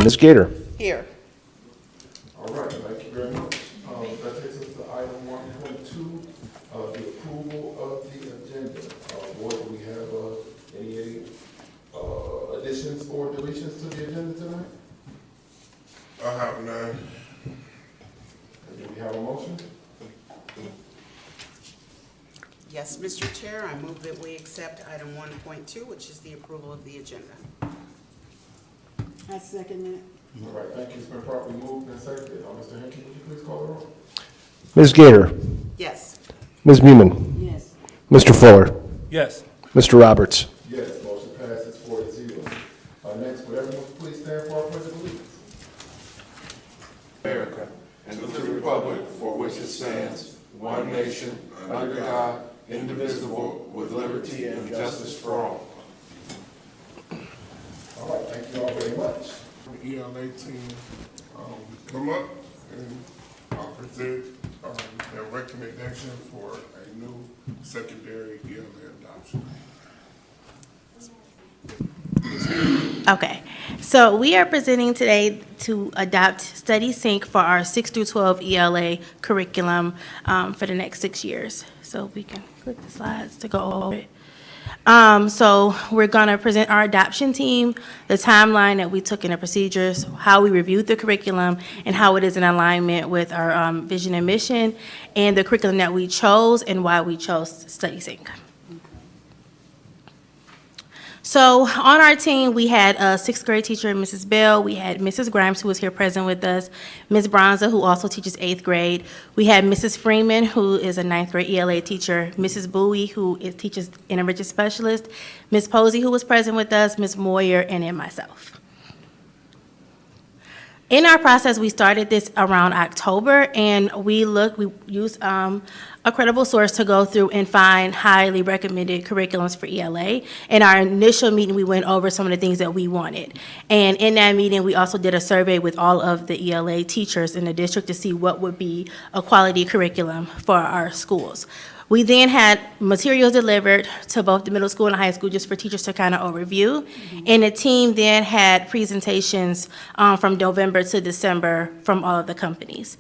Ms. Gator. Here. All right, thank you very much. That takes us to item 1.2, the approval of the agenda. Board, do we have any additions or deletions to the agenda tonight? I have none. Do we have a motion? Yes, Mr. Chair, I move that we accept item 1.2, which is the approval of the agenda. I second that. All right, thank you. It's been properly moved and seconded. Mr. Henke, would you please call the roll? Ms. Gator. Yes. Ms. Mueman. Yes. Mr. Fuller. Yes. Mr. Roberts. Yes, motion passes 4-0. Next, would everyone please stand for our pledge of allegiance? America, and to the republic for which it stands, one nation, under God, indivisible, with liberty and justice for all. All right, thank you all very much. The ELA team come up and present their recommendation for a new secondary ELA adoption. Okay, so we are presenting today to adopt Study Sync for our 6 through 12 ELA curriculum for the next 6 years. So we can click the slides to go over it. So we're going to present our adoption team, the timeline that we took in the procedures, how we reviewed the curriculum, and how it is in alignment with our vision and mission, and the curriculum that we chose and why we chose Study Sync. So on our team, we had a 6th grade teacher, Mrs. Bell. We had Mrs. Grimes, who was here present with us, Ms. Bronza, who also teaches 8th grade. We had Mrs. Freeman, who is a 9th grade ELA teacher, Mrs. Bowie, who teaches intervention specialist, Ms. Posey, who was present with us, Ms. Moyer, and then myself. In our process, we started this around October, and we used a credible source to go through and find highly recommended curriculums for ELA. In our initial meeting, we went over some of the things that we wanted. And in that meeting, we also did a survey with all of the ELA teachers in the district to see what would be a quality curriculum for our schools. We then had materials delivered to both the middle school and high school just for teachers to kind of overview. And the team then had presentations from November to December from all of the companies.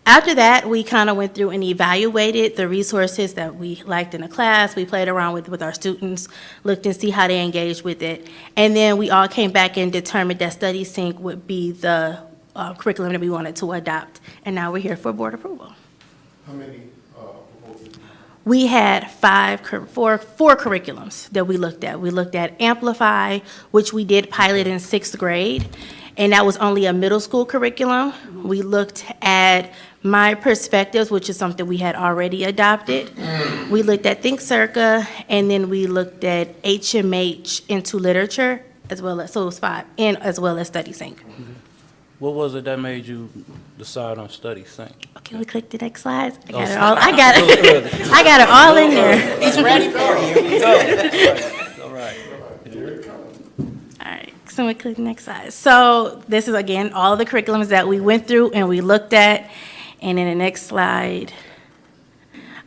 After that, we kind of went through and evaluated the resources that we liked in the class. We played around with our students, looked and see how they engaged with it. And then we all came back and determined that Study Sync would be the curriculum that we wanted to adopt. And now we're here for board approval. How many proposals? We had four curriculums that we looked at. We looked at Amplify, which we did pilot in 6th grade, and that was only a middle school curriculum. We looked at My Perspectives, which is something we had already adopted. We looked at Think Circa, and then we looked at HMH into literature, as well as, so it was 5, and as well as Study Sync. What was it that made you decide on Study Sync? Okay, we click the next slides. I got it all. I got it all in there. He's ready for you. All right. All right, so we click the next slide. So this is, again, all the curriculums that we went through and we looked at. And in the next slide,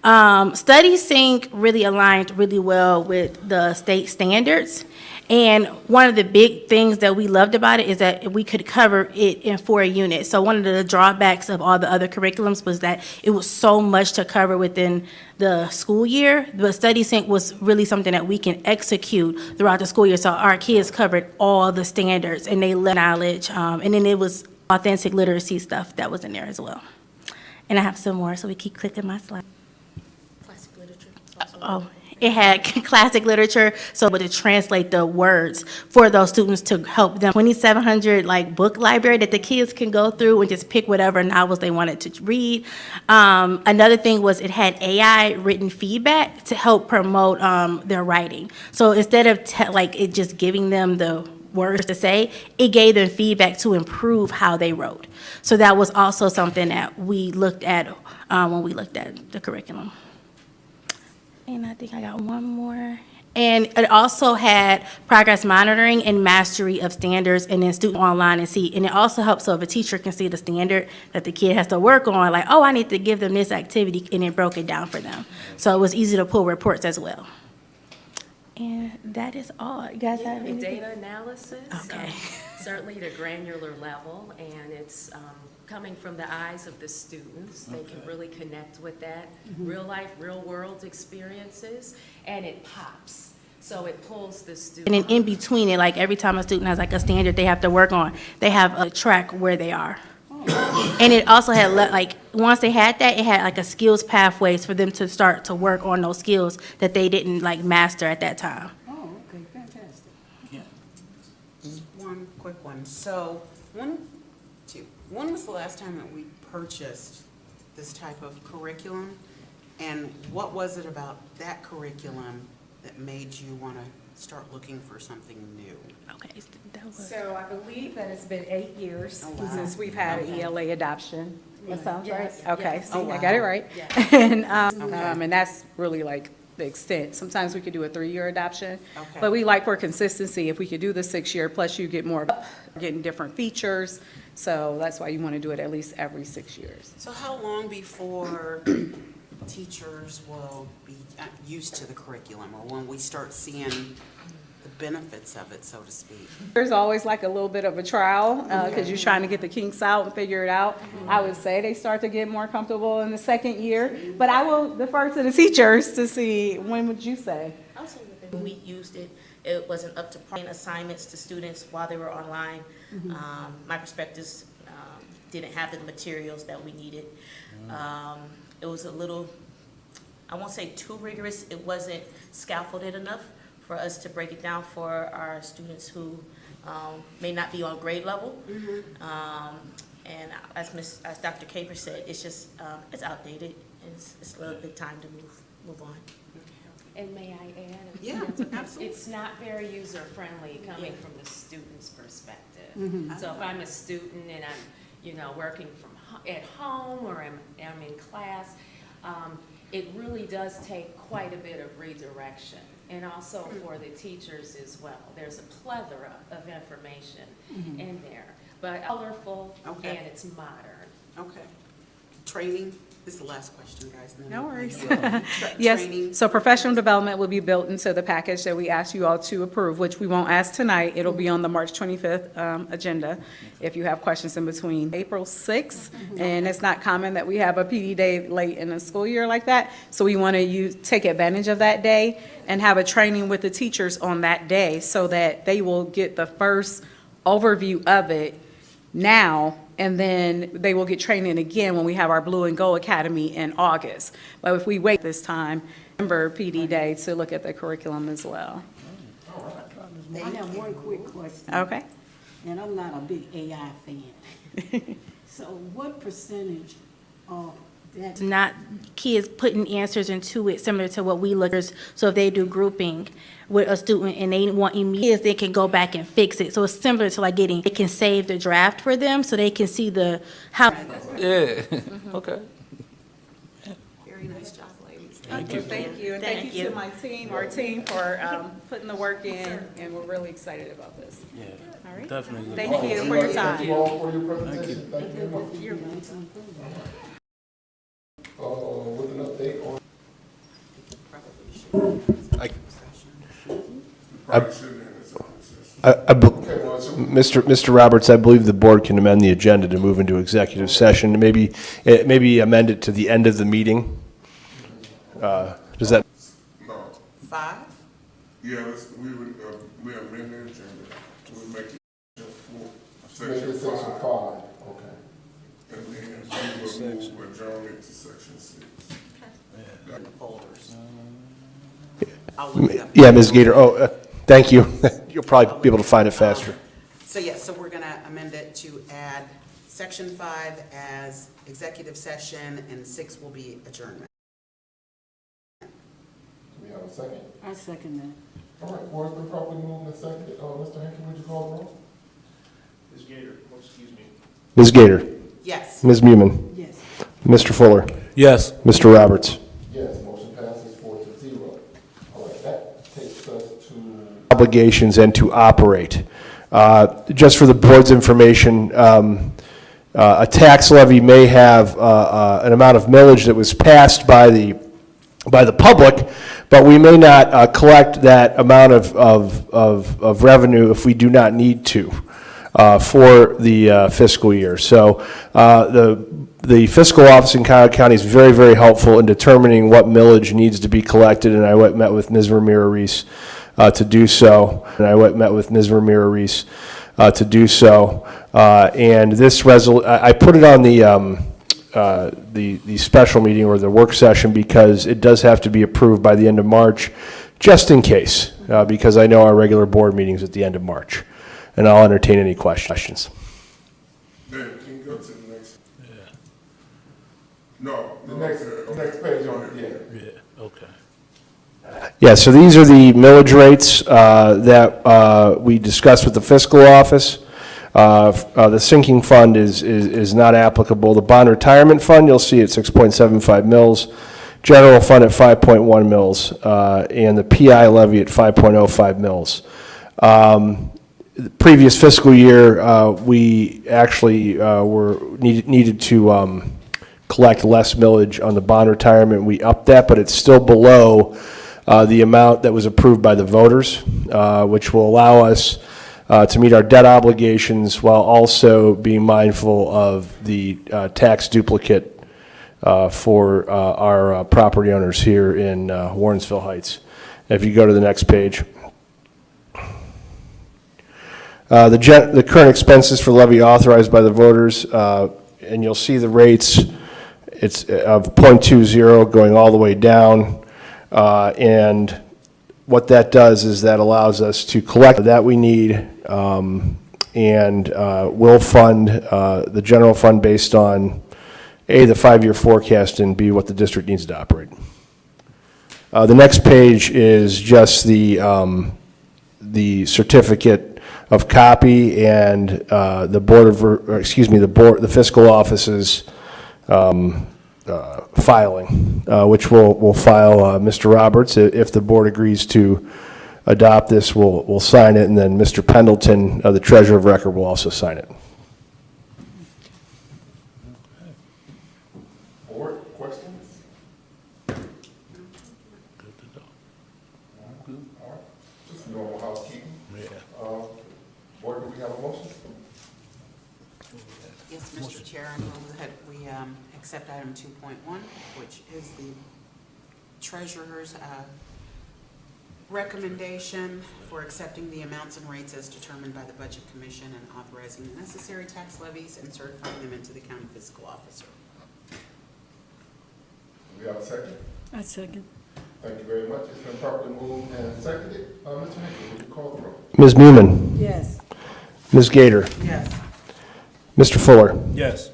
Study Sync really aligned really well with the state standards. And one of the big things that we loved about it is that we could cover it in 4 units. So one of the drawbacks of all the other curriculums was that it was so much to cover within the school year. But Study Sync was really something that we can execute throughout the school year. So our kids covered all the standards and they learned knowledge. And then it was authentic literacy stuff that was in there as well. And I have some more, so we keep clicking my slide. Classic literature. Oh, it had classic literature, so to translate the words for those students to help them. 2,700 book library that the kids can go through and just pick whatever novels they wanted to read. Another thing was it had AI written feedback to help promote their writing. So instead of it just giving them the words to say, it gave them feedback to improve how they wrote. So that was also something that we looked at when we looked at the curriculum. And I think I got one more. And it also had progress monitoring and mastery of standards, and then student online and see. And it also helps so if a teacher can see the standard that the kid has to work on, like, oh, I need to give them this activity, and it broke it down for them. So it was easy to pull reports as well. And that is all. You guys have anything? Data analysis. Okay. certainly at a granular level, and it's coming from the eyes of the students. They can really connect with that, real life, real world experiences, and it pops. So it pulls the student. And then in between it, like every time a student has like a standard they have to work on, they have a track where they are. And it also had, like, once they had that, it had like a skills pathways for them to start to work on those skills that they didn't like master at that time. Oh, okay, fantastic. Just one quick one. So, when was the last time that we purchased this type of curriculum? And what was it about that curriculum that made you want to start looking for something new? Okay, that was. So I believe that it's been 8 years Oh, wow. since we've had an Okay. ELA adoption. That sounds right? Yes, Okay, yes. see, Oh, I got it wow. right. Yes. And that's really like the extent. Sometimes we could do a 3-year adoption. Okay. But we like for consistency, if we could do the 6-year, plus you get more, getting different features. So that's why you want to do it at least every 6 years. So how long before teachers will be used to the curriculum, or when we start seeing the benefits of it, so to speak? There's always like a little bit of a trial, because you're trying to get the kinks out and figure it out. I would say they start to get more comfortable in the 2nd year, but I will defer to the teachers to see, when would you say? I'll say that we used it, it wasn't up to par assignments to students while they were online. My perspectives didn't have the materials that we needed. It was a little, I won't say too rigorous, it wasn't scaffolded enough for us to break it down for our students who may not be on grade level. And as Dr. Caver said, it's just, it's outdated, it's a little bit time to move on. And may I add? Yeah, absolutely. It's not very user-friendly coming from the student's perspective. So if I'm a student and I'm, working from at home or I'm in class, it really does take quite a bit of redirection. And also for the teachers as well. There's a plethora of information in there, but colorful Okay. and it's modern. Okay. Training, this is the last question, guys. and then No we'll- worries. Training. Yes, so professional development will be built into the package that we ask you all to approve, which we won't ask tonight. It'll be on the March 25th agenda if you have questions in between. April 6th, and it's not common that we have a PD day late in the school year like that, so we want to take advantage of that day and have a training with the teachers on that day so that they will get the first overview of it now, and then they will get training again when we have our Blue and Gold Academy in August. But if we wait this time, remember PD Day to look at the curriculum as well. I have one quick question, Okay? and I'm not a big AI fan. So what percentage of that? It's not kids putting answers into it similar to what we look at. So if they do grouping with a student and they want immediate, they can go back and fix it. So it's similar to like they can save the draft for them so they can see how. Yeah, okay. Very nice job, ladies. Thank you. And thank you to my team, our team, for putting the work in, and we're really excited about this. Yeah, All right? definitely. Thank you for your Thank you time. all for your presentation. Thank you very much. With an update on Probably shouldn't have this open session. Okay, well, so Mr. Roberts, I believe the board can amend the agenda to move into executive session, maybe amend it to the end of the meeting. Does that, No, 5? yeah, we amend the agenda, we make it for make section it section 5, 5, okay. and then we will move adjourn it to section 6. In the folders. I'll look it up. yeah, Ms. Gator, thank you. You'll probably be able to find it faster. So yes, so we're going to amend it to add section 5 as executive session, and 6 will be adjournment. Do we have a second? I second that. All right, board, it's been properly moved and seconded. Mr. Hankton, would you call the roll? Ms. Gator, Yes. Ms. Mumin, Yes. Mr. Fuller, Yes. Mr. Roberts. Yes, motion passes 4-0. All right, that takes us to, Obligations and to operate. Just for the board's information, a tax levy may have an amount of millage that was passed by the public, but we may not collect that amount of revenue if we do not need to. for the fiscal year. So the fiscal office in Cuyahoga County is very, very helpful in determining what millage needs to be collected, and I met with Ms. Ramirez to do so. And this I put it on the special meeting or the work session because it does have to be approved by the end of March, just in case, because I know our regular board meeting's at the end of March. And I'll entertain any questions. Dave, can you go to the next? Yeah, No, the next page on it, yeah. yeah, okay. Yeah, so these are the millage rates that we discussed with the fiscal office. The sinking fund is not applicable. The bond retirement fund, you'll see at 6.75 mils. General fund at 5.1 mils, and the PI levy at 5.05 mils. The previous fiscal year, we actually needed to collect less millage on the bond retirement. We upped that, but it's still below the amount that was approved by the voters, which will allow us to meet our debt obligations while also being mindful of the tax duplicate for our property owners here in Warrensville Heights. If you go to the next page. The current expenses for levy authorized by the voters, and you'll see the rates, it's of 0.20 going all the way down. And what that does is that allows us to collect that we need, and we'll fund the general fund based on A, the 5-year forecast, and B, what the district needs to operate. The next page is just the certificate of copy and the fiscal office's filing, which we'll file Mr. Roberts. If the board agrees to adopt this, we'll sign it, and then Mr. Pendleton, the treasurer of record, will also sign it. Board, questions? Good to go. All right, just normal housekeeping. Yeah. Board, do we have a motion? Yes, Mr. Chair, I move that we accept item 2.1, which is the treasurer's recommendation for accepting the amounts and rates as determined by the Budget Commission and authorizing the necessary tax levies and certifying them into the county fiscal officer. Do we have a second? I second. Thank you very much. It's been properly moved and seconded. Mr. Hickey, would you call the roll? Ms. Newman, Yes. Ms. Gator, Yes. Mr. Fuller, Yes.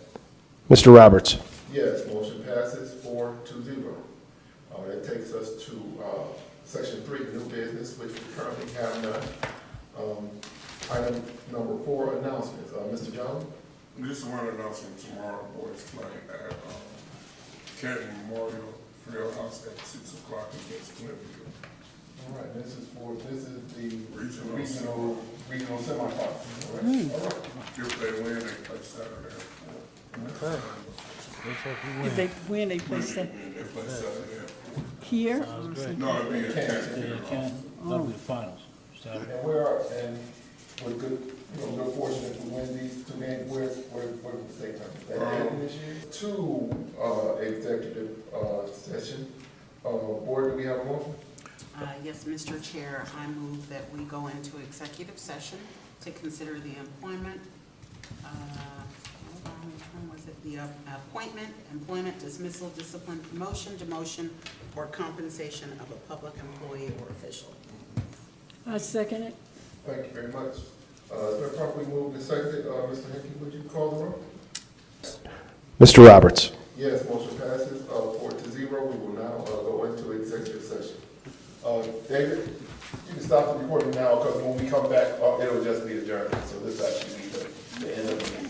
Mr. Roberts. Yes, motion passes 4-0. That takes us to section 3, new business, which we currently have none. Item number 4, announcements. Mr. Jones? Just one announcement tomorrow, boys playing at Canton Memorial Fieldhouse at 6 o'clock against Cliffville. All right, this is the Regional semi-final. All right. All right. If they win, they play Saturday at 4. Okay. Looks like we If win. they win, they play They play Saturday at 4. here. Sounds great. No, it'll be at Yeah, Canton. you can. That'll be the finals. Saturday. And with good, good fortune, if we win these 2 games, where would the state come? Is that Canton this year? 2, executive session. Board, do we have a motion? Yes, Mr. Chair, I move that we go into executive session to consider the employment, hold on, which one was it? The appointment, employment, dismissal, discipline, promotion, demotion, or compensation of a public employee or official. I second it. Thank you very much. It's been properly moved and seconded. Mr. Hickey, would you call the roll? Mr. Roberts. Yes, motion passes 4-0. We will now go into executive session. David, you can stop the recording now because when we come back, it'll just be adjourned. So this actually be the end of the meeting.